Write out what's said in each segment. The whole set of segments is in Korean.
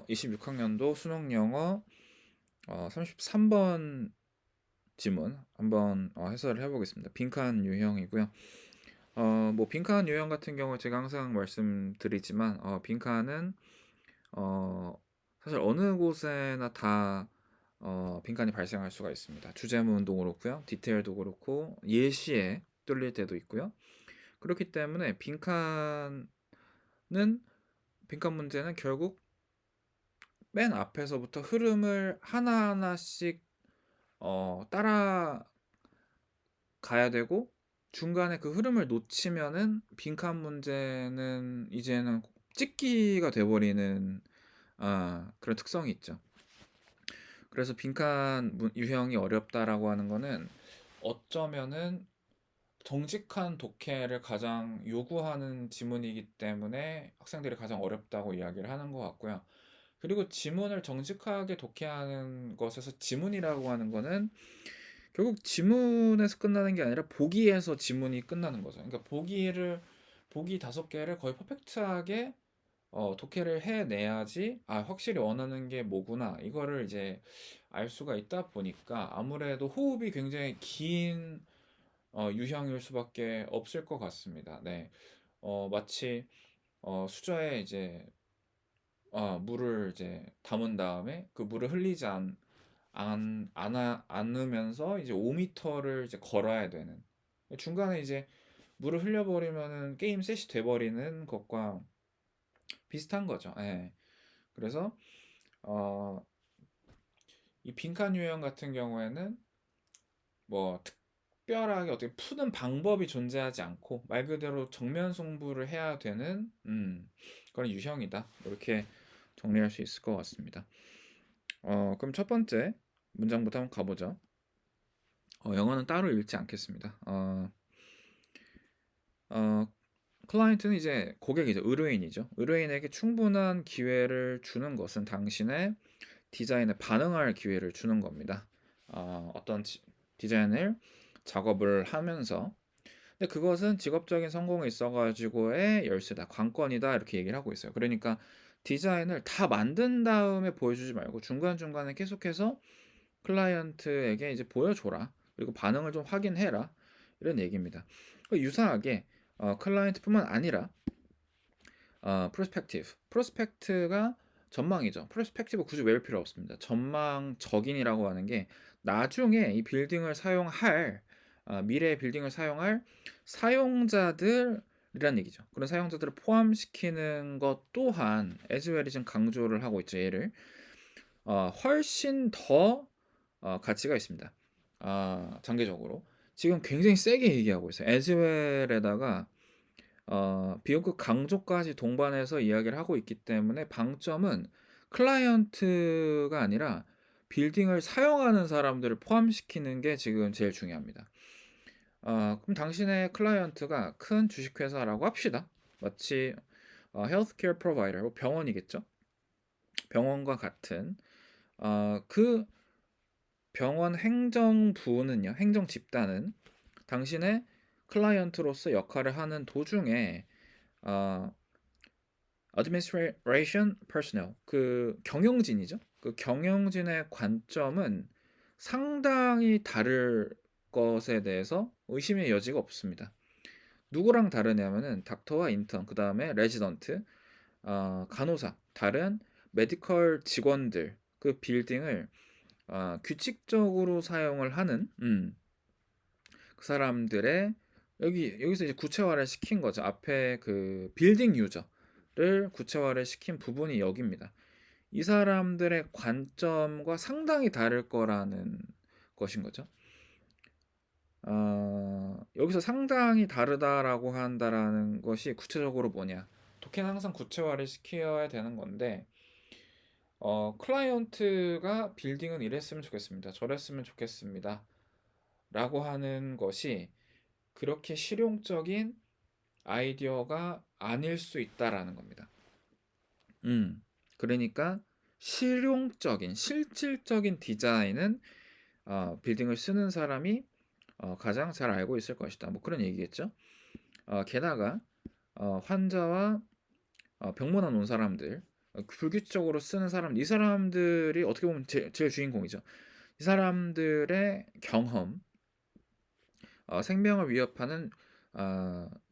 26학년도 수능 영어 33번 지문 한번 해설을 해보겠습니다. 빈칸 유형이고요. 뭐 빈칸 유형 같은 경우 제가 항상 말씀드리지만 빈칸은 사실 어느 곳에나 다 빈칸이 발생할 수가 있습니다. 주제문도 그렇고요, 디테일도 그렇고 예시에 뚫릴 때도 있고요. 그렇기 때문에 빈칸 문제는 결국 맨 앞에서부터 흐름을 하나하나씩 따라가야 되고, 중간에 그 흐름을 놓치면은 빈칸 문제는 이제는 찍기가 돼버리는 그런 특성이 있죠. 그래서 빈칸 유형이 어렵다라고 하는 거는 어쩌면은 정직한 독해를 가장 요구하는 지문이기 때문에 학생들이 가장 어렵다고 이야기를 하는 것 같고요. 그리고 지문을 정직하게 독해하는 것에서 지문이라고 하는 거는 결국 지문에서 끝나는 게 아니라 보기에서 지문이 끝나는 거죠. 그러니까 보기 5개를 거의 퍼펙트하게 독해를 해내야지 확실히 원하는 게 뭐구나 이거를 이제 알 수가 있다 보니까 아무래도 호흡이 굉장히 긴 유형일 수밖에 없을 것 같습니다. 네. 마치 수저에 이제 물을 이제 담은 다음에 그 물을 흘리지 않으면서 이제 5m를 이제 걸어야 되는, 중간에 이제 물을 흘려버리면은 게임 셋이 돼버리는 것과 비슷한 거죠. 예. 그래서 어, 이 빈칸 유형 같은 경우에는 뭐 특별하게 어떻게 푸는 방법이 존재하지 않고 말 그대로 정면 승부를 해야 되는 그런 유형이다. 이렇게 정리할 수 있을 것 같습니다. 그럼 첫 번째 문장부터 한번 가보죠. 영어는 따로 읽지 않겠습니다. 클라이언트는 이제 고객이죠. 의뢰인이죠. 의뢰인에게 충분한 기회를 주는 것은 당신의 디자인에 반응할 기회를 주는 겁니다. 어떤 디자인을 작업을 하면서, 근데 그것은 직업적인 성공에 있어가지고의 열쇠다, 관건이다, 이렇게 얘기를 하고 있어요. 그러니까 디자인을 다 만든 다음에 보여주지 말고 중간중간에 계속해서 클라이언트에게 이제 보여줘라. 그리고 반응을 좀 확인해라. 이런 얘기입니다. 유사하게 클라이언트뿐만 아니라 프로스펙트가 전망이죠. 프로스펙티브 굳이 외울 필요 없습니다. 전망적인이라고 하는 게 나중에 이 빌딩을 사용할 미래의 빌딩을 사용할 사용자들이란 얘기죠. 그런 사용자들을 포함시키는 것 또한 에즈웰이 지금 강조를 하고 있죠. 얘를 훨씬 더 가치가 있습니다. 장기적으로 지금 굉장히 세게 얘기하고 있어요. 에즈웰에다가 비용급 강조까지 동반해서 이야기를 하고 있기 때문에 방점은 클라이언트가 아니라 빌딩을 사용하는 사람들을 포함시키는 게 지금 제일 중요합니다. 그럼 당신의 클라이언트가 큰 주식회사라고 합시다. 마치 헬스케어 프로바이더, 병원이겠죠. 병원과 같은 그 병원 행정부는요, 행정 집단은 당신의 클라이언트로서 역할을 하는 도중에 어, administration personnel, 그 경영진이죠. 그 경영진의 관점은 상당히 다를 것에 대해서 의심의 여지가 없습니다. 누구랑 다르냐면은 닥터와 인턴, 그 다음에 레지던트, 간호사, 다른 메디컬 직원들, 그 빌딩을 규칙적으로 사용을 하는 그 사람들의 여기서 이제 구체화를 시킨 거죠. 앞에 그 빌딩 유저를 구체화를 시킨 부분이 여기입니다. 이 사람들의 관점과 상당히 다를 거라는 것인 거죠. 여기서 상당히 다르다라고 한다라는 것이 구체적으로 뭐냐? 독해는 항상 구체화를 시켜야 되는 건데, 클라이언트가 빌딩은 이랬으면 좋겠습니다. 저랬으면 좋겠습니다. 라고 하는 것이 그렇게 실용적인 아이디어가 아닐 수 있다라는 겁니다. 그러니까 실용적인, 실질적인 디자인은 빌딩을 쓰는 사람이 가장 잘 알고 있을 것이다. 뭐 그런 얘기겠죠. 게다가 환자와 병문안 온 사람들, 불규칙적으로 쓰는 사람, 이 사람들이 어떻게 보면 제일 주인공이죠. 이 사람들의 경험, 생명을 위협하는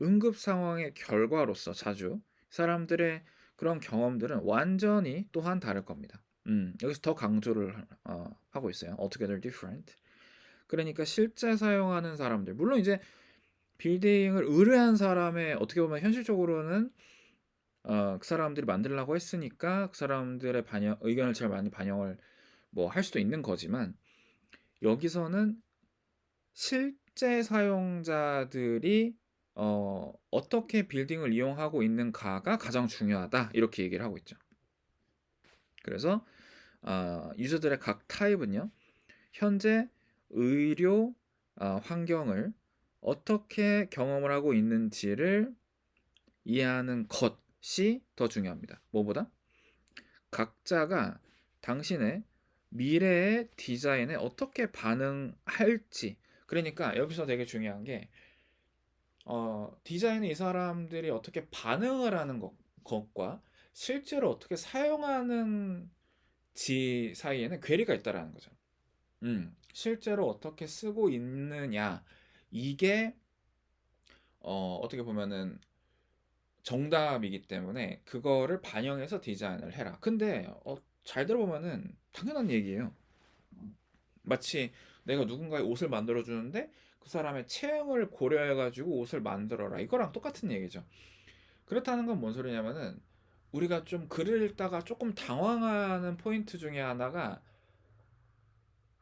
응급 상황의 결과로서 자주 사람들의 그런 경험들은 완전히 또한 다를 겁니다. 여기서 더 강조를 하고 있어요. altogether different. 그러니까 실제 사용하는 사람들, 물론 이제 빌딩을 의뢰한 사람의 어떻게 보면 현실적으로는 그 사람들이 만들려고 했으니까 그 사람들의 의견을 제일 많이 반영을 뭐 할 수도 있는 거지만, 여기서는 실제 사용자들이 어떻게 빌딩을 이용하고 있는가가 가장 중요하다, 이렇게 얘기를 하고 있죠. 그래서 유저들의 각 타입은요, 현재 의료 환경을 어떻게 경험을 하고 있는지를 이해하는 것이 더 중요합니다. 뭐보다? 각자가 당신의 미래의 디자인에 어떻게 반응할지. 그러니까 여기서 되게 중요한 게 디자인에 이 사람들이 어떻게 반응을 하는 것과 실제로 어떻게 사용하는지 사이에는 괴리가 있다라는 거죠. 실제로 어떻게 쓰고 있느냐, 이게 어떻게 보면은 정답이기 때문에 그거를 반영해서 디자인을 해라. 근데 잘 들어보면은 당연한 얘기예요. 마치 내가 누군가의 옷을 만들어 주는데 그 사람의 체형을 고려해 가지고 옷을 만들어라, 이거랑 똑같은 얘기죠. 그렇다는 건 뭔 소리냐면은, 우리가 좀 글을 읽다가 조금 당황하는 포인트 중에 하나가,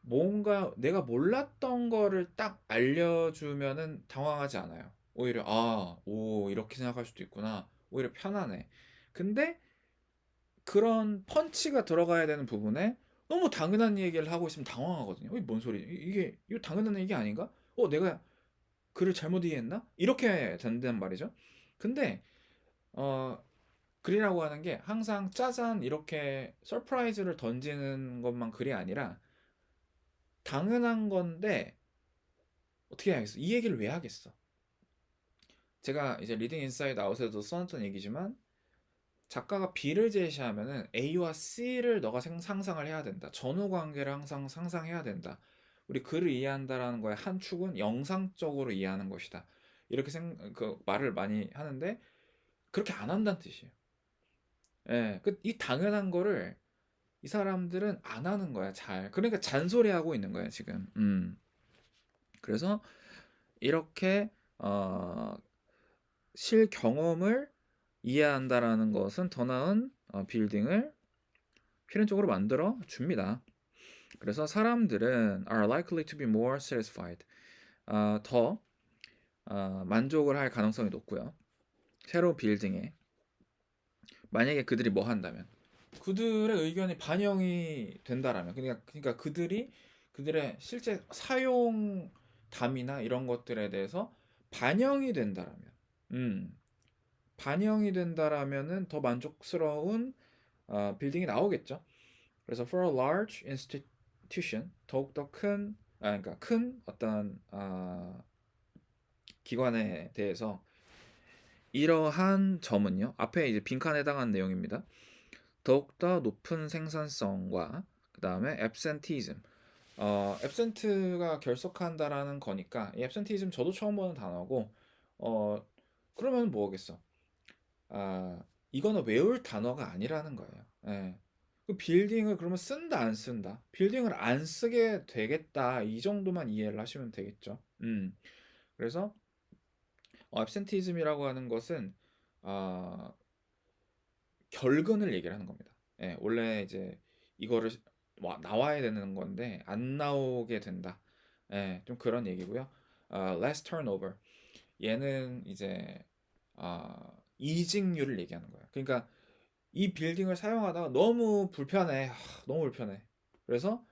뭔가 내가 몰랐던 거를 딱 알려주면은 당황하지 않아요. 오히려 오, 이렇게 생각할 수도 있구나. 오히려 편하네. 근데 그런 펀치가 들어가야 되는 부분에 너무 당연한 얘기를 하고 있으면 당황하거든요. 이게 뭔 소리? 이게 이거 당연한 얘기 아닌가? 내가 글을 잘못 이해했나? 이렇게 된단 말이죠. 근데 어 글이라고 하는 게 항상 짜잔 이렇게 서프라이즈를 던지는 것만 글이 아니라, 당연한 건데 어떻게 해야겠어? 이 얘기를 왜 하겠어? 제가 이제 리딩 인사이드 아웃에도 써놨던 얘기지만, 작가가 B를 제시하면은 A와 C를 너가 상상을 해야 된다. 전후 관계를 항상 상상해야 된다. 우리 글을 이해한다라는 거의 한 축은 영상적으로 이해하는 것이다. 이렇게 그 말을 많이 하는데, 그렇게 안 한다는 뜻이에요. 예, 이 당연한 거를 이 사람들은 안 하는 거야, 잘. 그러니까 잔소리하고 있는 거야, 지금. 그래서 이렇게 어, 실 경험을 이해한다라는 것은 더 나은 빌딩을 필연적으로 만들어 줍니다. 그래서 사람들은 are likely to be more satisfied. 더 만족을 할 가능성이 높고요. 새로운 빌딩에 만약에 그들이 뭐 한다면, 그들의 의견이 반영이 된다라면, 그러니까 그들의 실제 사용담이나 이런 것들에 대해서 반영이 된다라면, 음, 반영이 된다라면은 더 만족스러운 빌딩이 나오겠죠. 그래서 for a large institution, 더욱더 그러니까 큰 어떤 기관에 대해서 이러한 점은요, 앞에 이제 빈칸에 해당하는 내용입니다. 더욱더 높은 생산성과 그 다음에 absenteeism, absent가 결석한다라는 거니까, 이 absenteeism 저도 처음 보는 단어고, 그러면 뭐겠어? 이거는 외울 단어가 아니라는 거예요. 예. 그 빌딩을 그러면 쓴다 안 쓴다? 빌딩을 안 쓰게 되겠다, 이 정도만 이해를 하시면 되겠죠. 그래서 absenteeism이라고 하는 것은 어, 결근을 얘기를 하는 겁니다. 예, 원래 이제 이거를 나와야 되는 건데 안 나오게 된다. 예, 좀 그런 얘기고요. less turnover. 얘는 이제 이직률을 얘기하는 거예요. 그러니까 이 빌딩을 사용하다가 너무 불편해. 너무 불편해. 그래서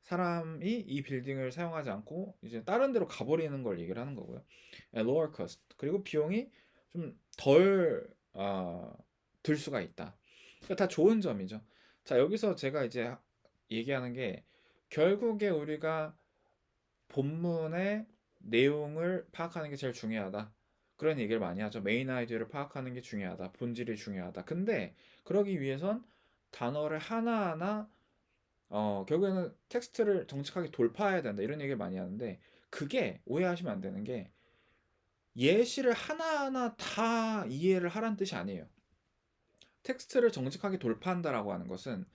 사람이 이 빌딩을 사용하지 않고 이제 다른 데로 가버리는 걸 얘기를 하는 거고요. lower cost. 그리고 비용이 좀 덜 들 수가 있다. 그러니까 다 좋은 점이죠. 자, 여기서 제가 이제 얘기하는 게, 결국에 우리가 본문의 내용을 파악하는 게 제일 중요하다, 그런 얘기를 많이 하죠. 메인 아이디어를 파악하는 게 중요하다. 본질이 중요하다. 근데 그러기 위해선 단어를 하나하나 결국에는 텍스트를 정직하게 돌파해야 된다 이런 얘기를 많이 하는데 그게 오해하시면 안 되는 게 예시를 하나하나 다 이해를 하란 뜻이 아니에요. 텍스트를 정직하게 돌파한다라고 하는 것은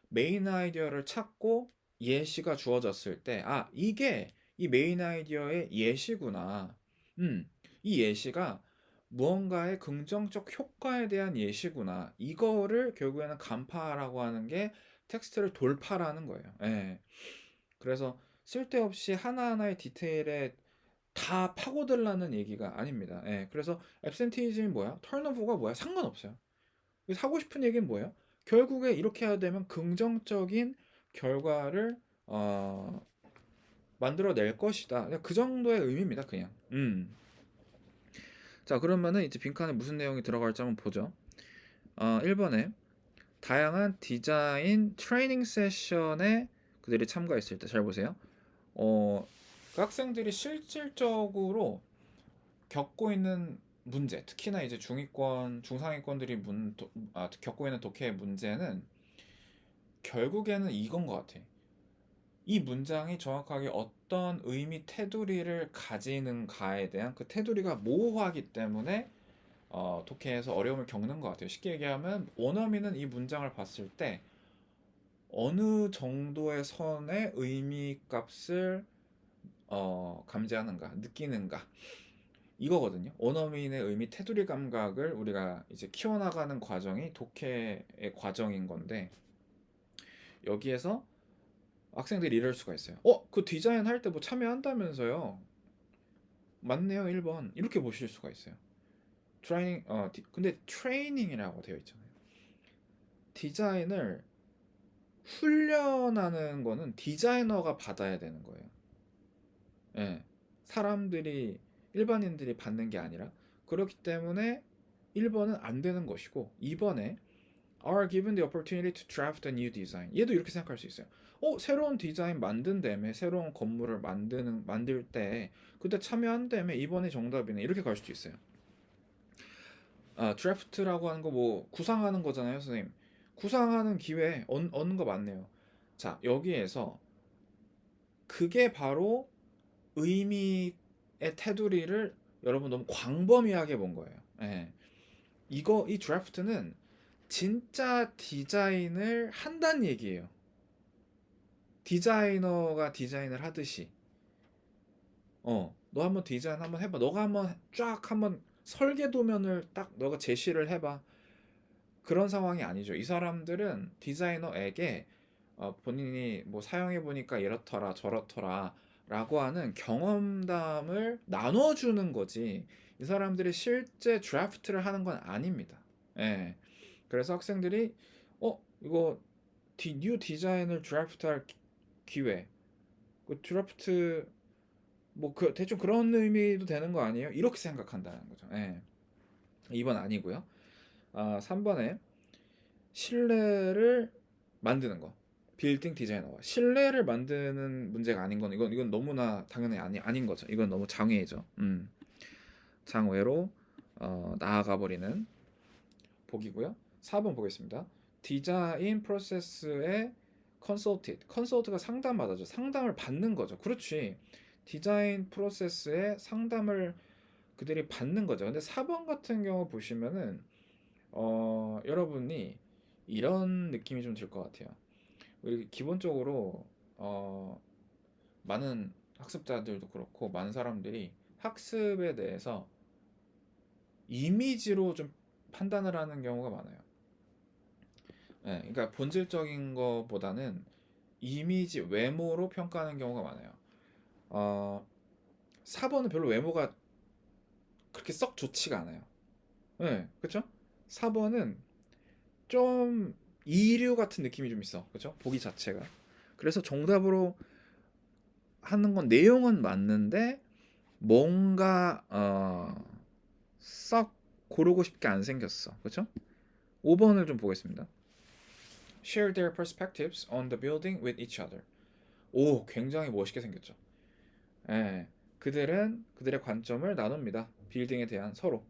메인 아이디어를 찾고 예시가 주어졌을 때, 아, 이게 이 메인 아이디어의 예시구나. 이 예시가 무언가의 긍정적 효과에 대한 예시구나. 이거를 결국에는 간파라고 하는 게 텍스트를 돌파라는 거예요. 예. 그래서 쓸데없이 하나하나의 디테일에 다 파고들라는 얘기가 아닙니다. 예. 그래서 앱센티즘이 뭐야? 턴오버가 뭐야? 상관없어요. 하고 싶은 얘기는 뭐예요? 결국에 이렇게 해야 되면 긍정적인 결과를 어, 만들어낼 것이다. 그냥 그 정도의 의미입니다. 그냥. 자, 그러면은 이제 빈칸에 무슨 내용이 들어갈지 한번 보죠. 1번에 다양한 디자인 트레이닝 세션에 그들이 참가했을 때 잘 보세요. 그 학생들이 실질적으로 겪고 있는 문제, 특히나 이제 중위권, 중상위권들이 겪고 있는 독해의 문제는 결국에는 이건 것 같아. 이 문장이 정확하게 어떤 의미 테두리를 가지는가에 대한 그 테두리가 모호하기 때문에 독해에서 어려움을 겪는 것 같아요. 쉽게 얘기하면 원어민은 이 문장을 봤을 때 어느 정도의 선의 의미 값을 감지하는가, 느끼는가 이거거든요. 원어민의 의미 테두리 감각을 우리가 이제 키워나가는 과정이 독해의 과정인 건데 여기에서 학생들이 이럴 수가 있어요. 그 디자인 할 때 뭐 참여한다면서요? 맞네요, 1번. 이렇게 보실 수가 있어요. 근데 트레이닝이라고 되어 있잖아요. 디자인을 훈련하는 거는 디자이너가 받아야 되는 거예요. 예. 사람들이, 일반인들이 받는 게 아니라. 그렇기 때문에 1번은 안 되는 것이고, 2번에 are given the opportunity to draft a new design. 얘도 이렇게 생각할 수 있어요. 새로운 디자인 만든다며, 새로운 건물을 만들 때, 그때 참여한다며, 2번이 정답이네. 이렇게 갈 수도 있어요. 드래프트라고 하는 거 뭐, 구상하는 거잖아요, 선생님. 구상하는 기회 얻는 거 맞네요. 자, 여기에서 그게 바로 의미의 테두리를 여러분 너무 광범위하게 본 거예요. 예. 이 드래프트는 진짜 디자인을 한다는 얘기예요. 디자이너가 디자인을 하듯이 너 한번 디자인 한번 해봐. 너가 한번 설계 도면을 딱 너가 제시를 해봐. 그런 상황이 아니죠. 이 사람들은 디자이너에게 본인이 뭐 사용해 보니까 이렇더라 저렇더라 라고 하는 경험담을 나눠주는 거지. 이 사람들이 실제 드래프트를 하는 건 아닙니다. 예. 그래서 학생들이 이거 뉴 디자인을 드래프트할 기회, 그 드래프트 뭐 대충 그런 의미도 되는 거 아니에요? 이렇게 생각한다는 거죠. 예. 2번 아니고요. 3번에 실내를 만드는 거. 빌딩 디자이너가 실내를 만드는 문제가 아닌 건 이건 너무나 당연히 아닌 거죠. 이건 너무 장외죠. 장외로 나아가 버리는 복이고요. 4번 보겠습니다. 디자인 프로세스의 컨설트가 상담받아죠. 상담을 받는 거죠. 그렇지. 디자인 프로세스의 상담을 그들이 받는 거죠. 근데 4번 같은 경우 보시면은 여러분이 이런 느낌이 좀 들 것 같아요. 우리 기본적으로 많은 학습자들도 그렇고 많은 사람들이 학습에 대해서 이미지로 좀 판단을 하는 경우가 많아요. 네, 그러니까 본질적인 것보다는 이미지, 외모로 평가하는 경우가 많아요. 4번은 별로 외모가 그렇게 썩 좋지가 않아요. 네, 그쵸? 4번은 좀 이류 같은 느낌이 좀 있어. 그쵸? 보기 자체가. 그래서 정답으로 하는 건 내용은 맞는데 뭔가 썩 고르고 싶게 안 생겼어. 그쵸? 5번을 좀 보겠습니다. Share their perspectives on the building with each other. 오, 굉장히 멋있게 생겼죠. 예, 그들의 관점을 나눕니다. 빌딩에 대한 서로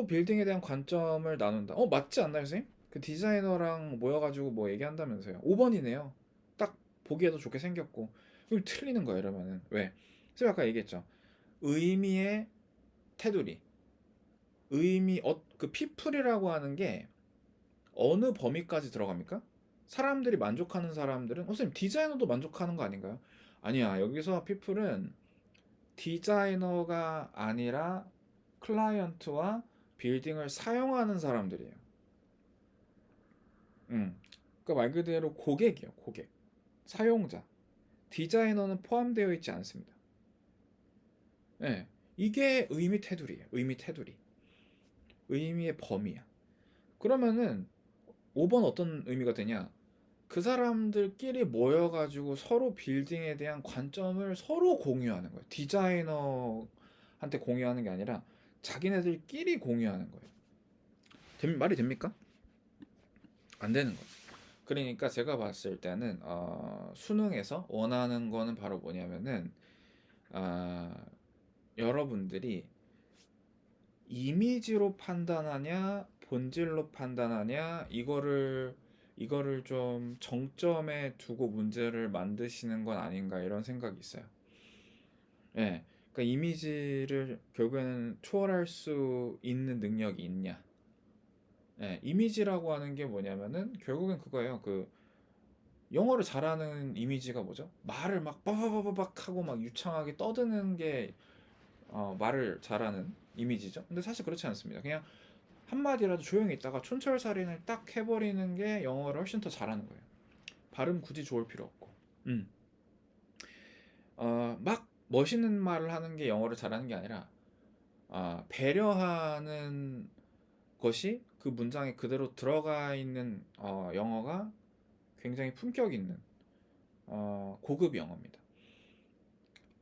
빌딩에 대한 관점을 나눈다. 맞지 않나요, 선생님? 그 디자이너랑 모여가지고 뭐 얘기한다면서요. 5번이네요. 딱 보기에도 좋게 생겼고. 이걸 틀리는 거예요, 이러면은. 왜? 제가 아까 얘기했죠. 의미의 테두리. 그 피플이라고 하는 게 어느 범위까지 들어갑니까? 사람들이 만족하는 사람들은, 선생님, 디자이너도 만족하는 거 아닌가요? 아니야. 여기서 피플은 디자이너가 아니라 클라이언트와 빌딩을 사용하는 사람들이에요. 그러니까 말 그대로 고객이에요, 고객. 사용자. 디자이너는 포함되어 있지 않습니다. 네. 이게 의미 테두리예요. 의미 테두리. 의미의 범위야. 그러면은 5번 어떤 의미가 되냐? 그 사람들끼리 모여가지고 서로 빌딩에 대한 관점을 서로 공유하는 거예요. 디자이너한테 공유하는 게 아니라 자기네들끼리 공유하는 거예요. 말이 됩니까? 안 되는 거죠. 그러니까 제가 봤을 때는 수능에서 원하는 거는 바로 뭐냐면은 아, 여러분들이 이미지로 판단하냐 본질로 판단하냐 이거를 좀 정점에 두고 문제를 만드시는 건 아닌가 이런 생각이 있어요. 예. 그러니까 이미지를 결국에는 초월할 수 있는 능력이 있냐. 예. 이미지라고 하는 게 뭐냐면은 결국엔 그거예요. 그 영어를 잘하는 이미지가 뭐죠? 말을 막 빠바바바박 하고 막 유창하게 떠드는 게 말을 잘하는 이미지죠. 근데 사실 그렇지 않습니다. 그냥 한마디라도 조용히 있다가 촌철살인을 딱 해버리는 게 영어를 훨씬 더 잘하는 거예요. 발음 굳이 좋을 필요 없고. 음. 막 멋있는 말을 하는 게 영어를 잘하는 게 아니라 배려하는 것이 그 문장에 그대로 들어가 있는 영어가 굉장히 품격 있는 고급 영어입니다.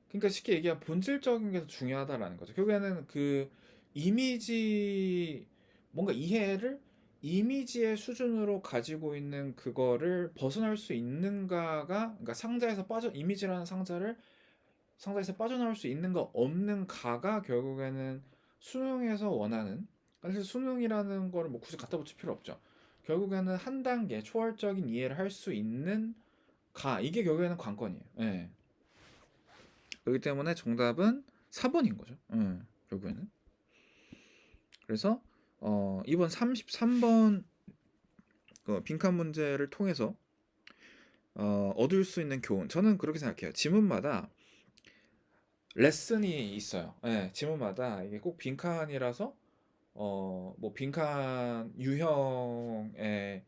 그러니까 쉽게 얘기하면 본질적인 게 더 중요하다라는 거죠. 결국에는 그 이미지 뭔가 이해를 이미지의 수준으로 가지고 있는 그거를 벗어날 수 있는가가 그러니까 이미지라는 상자에서 빠져나올 수 있는가 없는가가 결국에는 수능에서 원하는 사실 수능이라는 거를 뭐 굳이 갖다 붙일 필요 없죠. 결국에는 한 단계 초월적인 이해를 할 수 있는 가 이게 결국에는 관건이에요. 예. 그렇기 때문에 정답은 4번인 거죠. 결국에는. 그래서 이번 33번 그 빈칸 문제를 통해서 얻을 수 있는 교훈. 저는 그렇게 생각해요. 지문마다 레슨이 있어요. 예, 지문마다 이게 꼭 빈칸이라서 뭐 빈칸 유형에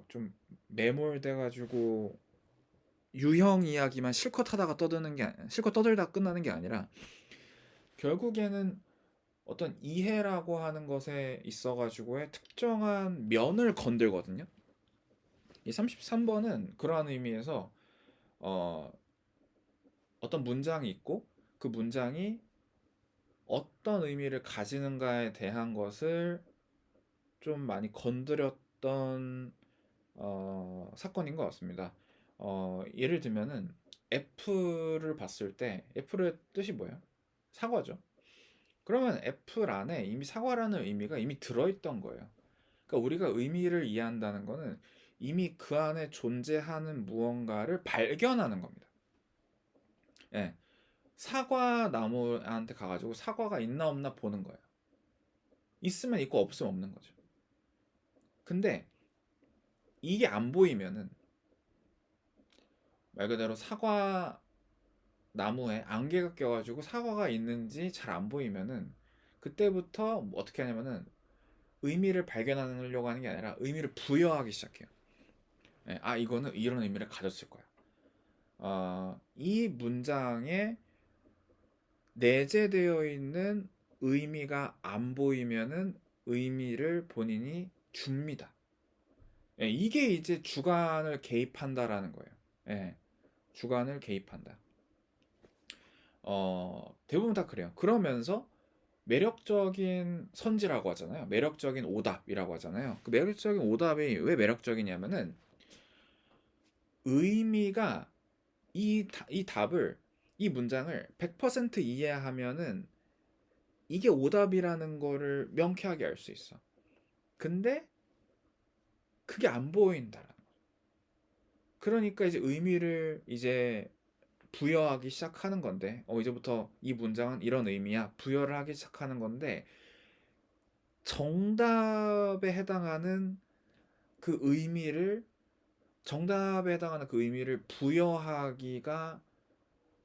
좀 매몰돼 가지고 유형 이야기만 실컷 떠들다 끝나는 게 아니라 결국에는 어떤 이해라고 하는 것에 있어가지고의 특정한 면을 건들거든요. 이 33번은 그러한 의미에서 어, 어떤 문장이 있고 그 문장이 어떤 의미를 가지는가에 대한 것을 좀 많이 건드렸던 사건인 것 같습니다. 예를 들면은 F를 봤을 때 F의 뜻이 뭐예요? 사과죠. 그러면 F 안에 이미 사과라는 의미가 이미 들어있던 거예요. 그러니까 우리가 의미를 이해한다는 거는 이미 그 안에 존재하는 무언가를 발견하는 겁니다. 예. 사과 나무한테 가가지고 사과가 있나 없나 보는 거예요. 있으면 있고 없으면 없는 거죠. 근데 이게 안 보이면은 말 그대로 사과 나무에 안개가 껴가지고 사과가 있는지 잘 안 보이면은 그때부터 어떻게 하냐면은 의미를 발견하려고 하는 게 아니라 의미를 부여하기 시작해요. 예, 이거는 이런 의미를 가졌을 거야. 이 문장에 내재되어 있는 의미가 안 보이면은 의미를 본인이 줍니다. 예, 이게 이제 주관을 개입한다라는 거예요. 예, 주관을 개입한다. 대부분 다 그래요. 그러면서 매력적인 선지라고 하잖아요. 매력적인 오답이라고 하잖아요. 그 매력적인 오답이 왜 매력적이냐면은 의미가 이 답을 이 문장을 100% 이해하면은 이게 오답이라는 거를 명쾌하게 알 수 있어. 근데 그게 안 보인다라는 거죠. 그러니까 이제 의미를 이제 부여하기 시작하는 건데, 이제부터 이 문장은 이런 의미야. 부여를 하기 시작하는 건데, 정답에 해당하는 그 의미를, 정답에 해당하는 그 의미를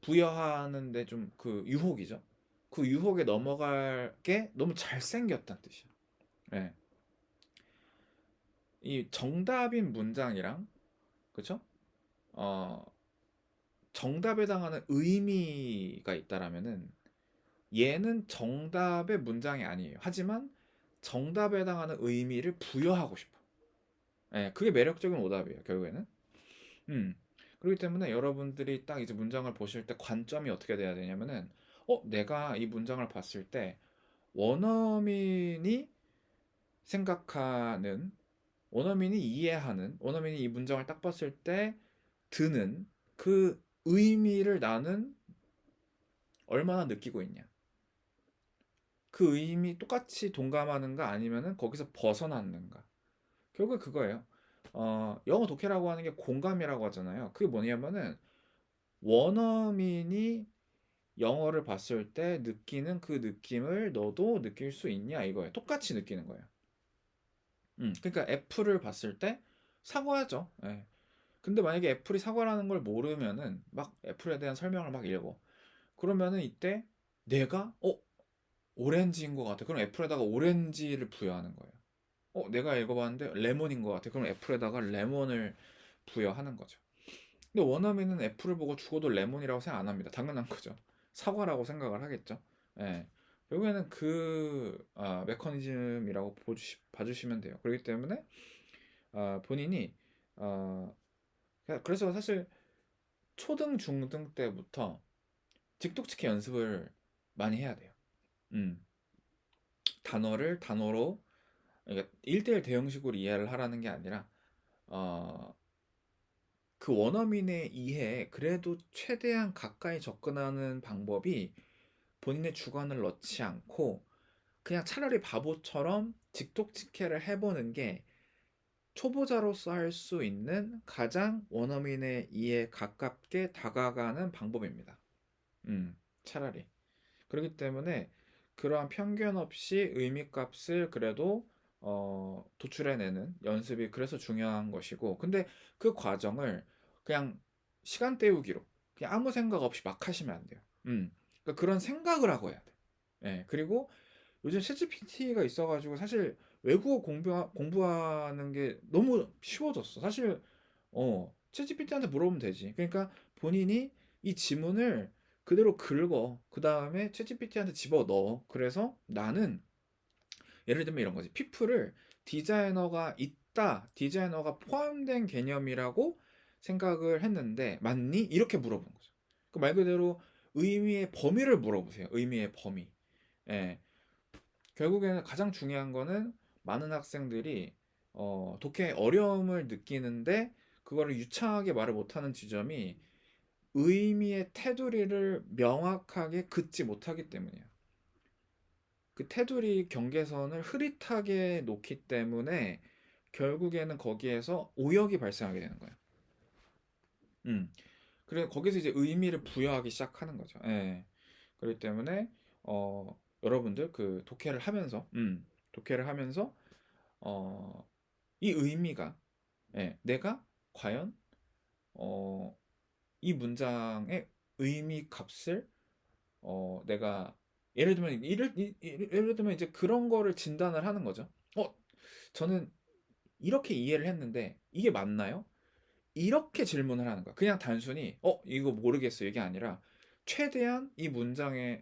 부여하는데 좀 그 유혹이죠. 그 유혹에 넘어갈 게 너무 잘생겼다는 뜻이야. 예. 이 정답인 문장이랑, 그쵸? 어, 정답에 해당하는 의미가 있다라면은 얘는 정답의 문장이 아니에요. 하지만 정답에 해당하는 의미를 부여하고 싶어. 예, 그게 매력적인 오답이에요, 결국에는. 음. 그렇기 때문에 여러분들이 딱 이제 문장을 보실 때 관점이 어떻게 돼야 되냐면은, 내가 이 문장을 봤을 때 원어민이 생각하는, 원어민이 이해하는, 원어민이 이 문장을 딱 봤을 때 드는 그 의미를 나는 얼마나 느끼고 있냐. 그 의미 똑같이 동감하는가 아니면은 거기서 벗어났는가. 결국 그거예요. 영어 독해라고 하는 게 공감이라고 하잖아요. 그게 뭐냐면은 원어민이 영어를 봤을 때 느끼는 그 느낌을 너도 느낄 수 있냐 이거예요. 똑같이 느끼는 거예요. 그러니까 애플을 봤을 때 사과하죠. 예. 근데 만약에 애플이 사과라는 걸 모르면은 막 애플에 대한 설명을 막 읽어. 그러면은 이때 내가 오렌지인 것 같아. 그럼 애플에다가 오렌지를 부여하는 거예요. 내가 읽어봤는데 레몬인 것 같아. 그럼 애플에다가 레몬을 부여하는 거죠. 근데 원어민은 애플을 보고 죽어도 레몬이라고 생각 안 합니다. 당연한 거죠. 사과라고 생각을 하겠죠. 예. 결국에는 그 메커니즘이라고 봐주시면 돼요. 그렇기 때문에 본인이 어, 그래서 사실 초등, 중등 때부터 직독직해 연습을 많이 해야 돼요. 음, 단어를 단어로, 그러니까 1대1 대형식으로 이해를 하라는 게 아니라 어, 그 원어민의 이해에 그래도 최대한 가까이 접근하는 방법이 본인의 주관을 넣지 않고 그냥 차라리 바보처럼 직독직해를 해보는 게 초보자로서 할 수 있는 가장 원어민의 이해에 가깝게 다가가는 방법입니다. 차라리. 그렇기 때문에 그러한 편견 없이 의미값을 그래도 도출해내는 연습이 그래서 중요한 것이고, 근데 그 과정을 그냥 시간 때우기로 그냥 아무 생각 없이 막 하시면 안 돼요. 그러니까 그런 생각을 하고 해야 돼. 예, 그리고 요즘 챗GPT가 있어가지고 사실 외국어 공부하는 게 너무 쉬워졌어. 사실 챗GPT한테 물어보면 되지. 그러니까 본인이 이 지문을 그대로 긁어. 그 다음에 챗GPT한테 집어넣어. 그래서 나는 예를 들면 이런 거지. 피플을 디자이너가 있다, 디자이너가 포함된 개념이라고 생각을 했는데 맞니? 이렇게 물어보는 거죠. 그 말 그대로 의미의 범위를 물어보세요. 의미의 범위. 예. 결국에는 가장 중요한 거는 많은 학생들이 독해의 어려움을 느끼는데 그거를 유창하게 말을 못하는 지점이 의미의 테두리를 명확하게 긋지 못하기 때문이에요. 그 테두리 경계선을 흐릿하게 놓기 때문에 결국에는 거기에서 오역이 발생하게 되는 거예요. 음. 그래 거기서 이제 의미를 부여하기 시작하는 거죠. 예. 그렇기 때문에 여러분들 그 독해를 하면서 어, 이 의미가, 예, 내가 과연 어, 이 문장의 의미 값을 내가 예를 들면 이제 그런 거를 진단을 하는 거죠. 저는 이렇게 이해를 했는데 이게 맞나요? 이렇게 질문을 하는 거야. 그냥 단순히 이거 모르겠어 이게 아니라 최대한 이 문장이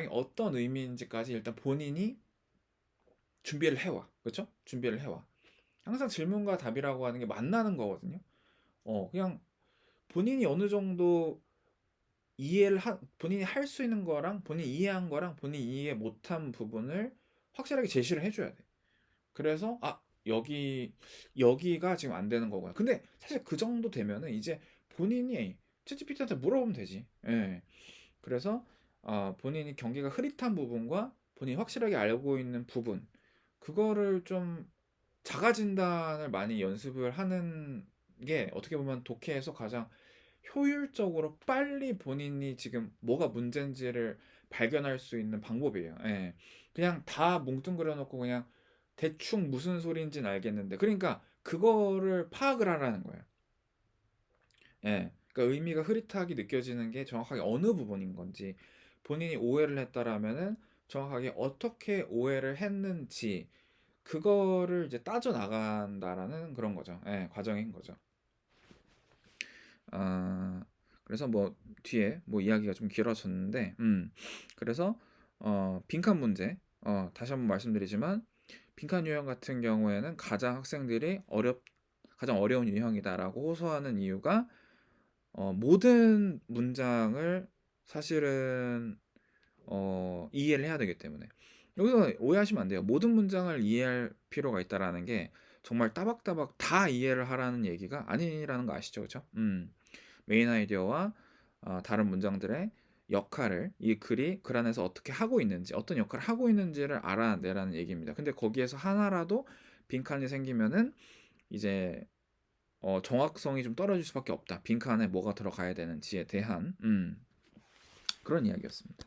어떤 의미인지까지 일단 본인이 준비를 해와. 그렇죠? 준비를 해와. 항상 질문과 답이라고 하는 게 만나는 거거든요. 그냥 본인이 어느 정도 본인이 할 수 있는 거랑 본인이 이해한 거랑 본인이 이해 못한 부분을 확실하게 제시를 해줘야 돼. 그래서 여기가 지금 안 되는 거고요. 근데 사실 그 정도 되면은 이제 본인이 챗GPT한테 물어보면 되지. 예. 그래서 본인이 경계가 흐릿한 부분과 본인이 확실하게 알고 있는 부분, 그거를 좀 자가 진단을 많이 연습을 하는 게 어떻게 보면 독해에서 가장 효율적으로 빨리 본인이 지금 뭐가 문제인지를 발견할 수 있는 방법이에요. 예. 그냥 다 뭉뚱그려 놓고 그냥 대충 무슨 소리인지는 알겠는데, 그러니까 그거를 파악을 하라는 거예요. 예. 그러니까 의미가 흐릿하게 느껴지는 게 정확하게 어느 부분인 건지, 본인이 오해를 했다라면은 정확하게 어떻게 오해를 했는지, 그거를 이제 따져 나간다라는 그런 거죠. 예, 과정인 거죠. 아, 그래서 뭐 뒤에 뭐 이야기가 좀 길어졌는데, 그래서 빈칸 문제, 다시 한번 말씀드리지만 빈칸 유형 같은 경우에는 가장 어려운 유형이다라고 호소하는 이유가, 모든 문장을 사실은 이해를 해야 되기 때문에. 여기서 오해하시면 안 돼요. 모든 문장을 이해할 필요가 있다라는 게 정말 따박따박 다 이해를 하라는 얘기가 아니라는 거 아시죠? 그죠? 메인 아이디어와 다른 문장들의 역할을 이 글이 글 안에서 어떻게 하고 있는지, 어떤 역할을 하고 있는지를 알아내라는 얘기입니다. 근데 거기에서 하나라도 빈칸이 생기면은 이제 정확성이 좀 떨어질 수밖에 없다. 빈칸에 뭐가 들어가야 되는지에 대한 그런 이야기였습니다.